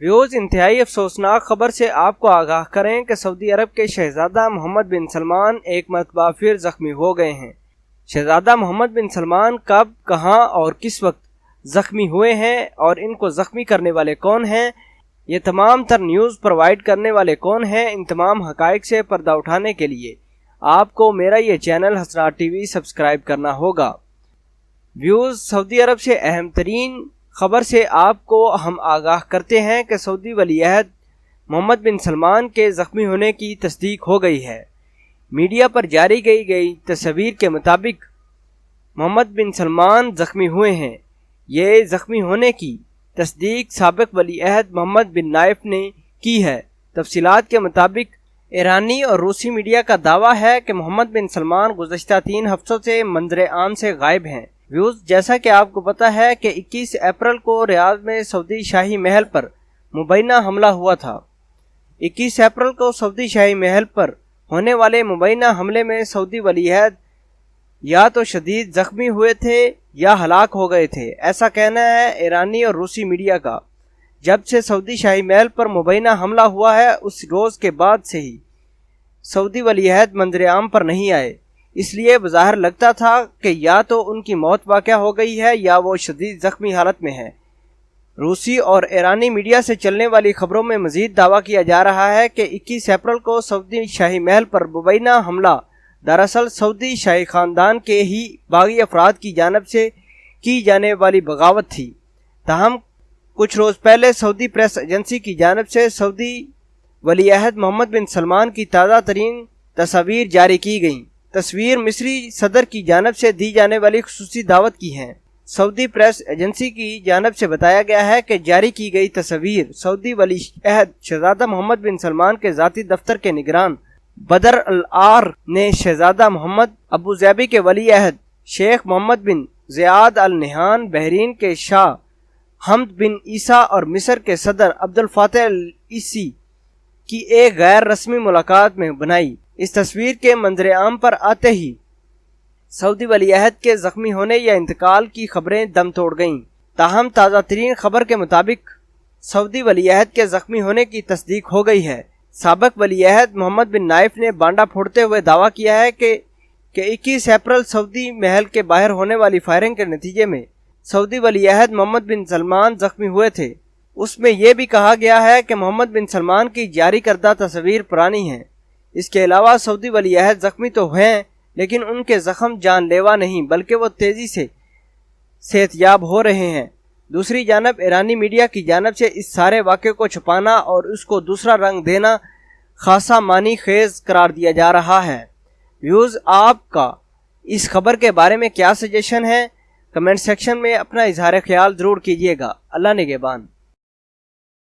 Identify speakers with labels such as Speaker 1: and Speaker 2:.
Speaker 1: Views, انتہائی افسوسناک خبر سے آپ کو آگاہ کریں کہ سعودی عرب کے شہزادہ محمد بن سلمان ایک مرتبہ پھر زخمی ہو گئے ہیں۔ شہزادہ محمد بن سلمان کب، کہاں اور کس وقت زخمی ہوئے ہیں اور ان کو زخمی کرنے والے کون ہیں، یہ تمام تر نیوز پرووائڈ کرنے والے کون ہیں، ان تمام حقائق سے پردہ اٹھانے کے لیے آپ کو میرا یہ چینل حسنات ٹی وی سبسکرائب کرنا ہوگا۔ ویوز، سعودی عرب سے اہم ترین خبر سے آپ کو ہم آگاہ کرتے ہیں کہ سعودی ولی عہد محمد بن سلمان کے زخمی ہونے کی تصدیق ہو گئی ہے۔ میڈیا پر جاری کی گئی تصاویر کے مطابق محمد بن سلمان زخمی ہوئے ہیں۔ یہ زخمی ہونے کی تصدیق سابق ولی عہد محمد بن نائف نے کی ہے۔ تفصیلات کے مطابق ایرانی اور روسی میڈیا کا دعویٰ ہے کہ محمد بن سلمان گزشتہ 3 ہفتوں سے منظر عام سے غائب ہیں۔ ویوز، جیسا کہ آپ کو پتہ ہے کہ 21 اپریل کو ریاض میں سعودی شاہی محل پر مبینہ حملہ ہوا تھا۔ 21 اپریل کو سعودی شاہی محل پر ہونے والے مبینہ حملے میں سعودی ولی عہد یا تو شدید زخمی ہوئے تھے یا ہلاک ہو گئے تھے، ایسا کہنا ہے ایرانی اور روسی میڈیا کا۔ جب سے سعودی شاہی محل پر مبینہ حملہ ہوا ہے، اس روز کے بعد سے ہی سعودی ولی عہد منظر عام پر نہیں آئے، اس لیے بظاہر لگتا تھا کہ یا تو ان کی موت واقع ہو گئی ہے یا وہ شدید زخمی حالت میں ہے۔ روسی اور ایرانی میڈیا سے چلنے والی خبروں میں مزید دعویٰ کیا جا رہا ہے کہ 21 اپریل کو سعودی شاہی محل پر مبینہ حملہ دراصل سعودی شاہی خاندان کے ہی باغی افراد کی جانب سے کی جانے والی بغاوت تھی۔ تاہم کچھ روز پہلے سعودی پریس ایجنسی کی جانب سے سعودی ولی عہد محمد بن سلمان کی تازہ ترین تصاویر جاری کی گئیں۔ تصویر مصری صدر کی جانب سے دی جانے والی خصوصی دعوت کی ہیں۔ سعودی پریس ایجنسی کی جانب سے بتایا گیا ہے کہ جاری کی گئی تصاویر سعودی ولی عہد شہزادہ محمد بن سلمان کے ذاتی دفتر کے نگران بدر العار نے شہزادہ محمد ابوظہبی کے ولی عہد شیخ محمد بن زیاد ال نہیان، بحرین کے شاہ حمد بن عیسیٰ اور مصر کے صدر عبد الفاتح السیسی کی ایک غیر رسمی ملاقات میں بنائی۔ اس تصویر کے منظر عام پر آتے ہی سعودی ولی عہد کے زخمی ہونے یا انتقال کی خبریں دم توڑ گئیں۔ تاہم تازہ ترین خبر کے مطابق سعودی ولی عہد کے زخمی ہونے کی تصدیق ہو گئی ہے۔ سابق ولی عہد محمد بن نائف نے بانڈا پھوڑتے ہوئے دعویٰ کیا ہے کہ 21 اپریل سعودی محل کے باہر ہونے والی فائرنگ کے نتیجے میں سعودی ولی عہد محمد بن سلمان زخمی ہوئے تھے۔ اس میں یہ بھی کہا گیا ہے کہ محمد بن سلمان کی جاری کردہ تصاویر پرانی ہیں۔ اس کے علاوہ سعودی ولی عہد زخمی تو ہیں، لیکن ان کے زخم جان لیوا نہیں بلکہ وہ تیزی سے صحت یاب ہو رہے ہیں۔ دوسری جانب ایرانی میڈیا کی جانب سے اس سارے واقعے کو چھپانا اور اس کو دوسرا رنگ دینا خاصا معنی خیز قرار دیا جا رہا ہے۔ ویوز، آپ کا اس خبر کے بارے میں کیا سجیشن ہے؟ کمنٹ سیکشن میں اپنا اظہار خیال ضرور کیجیے گا۔ اللہ نگہبان۔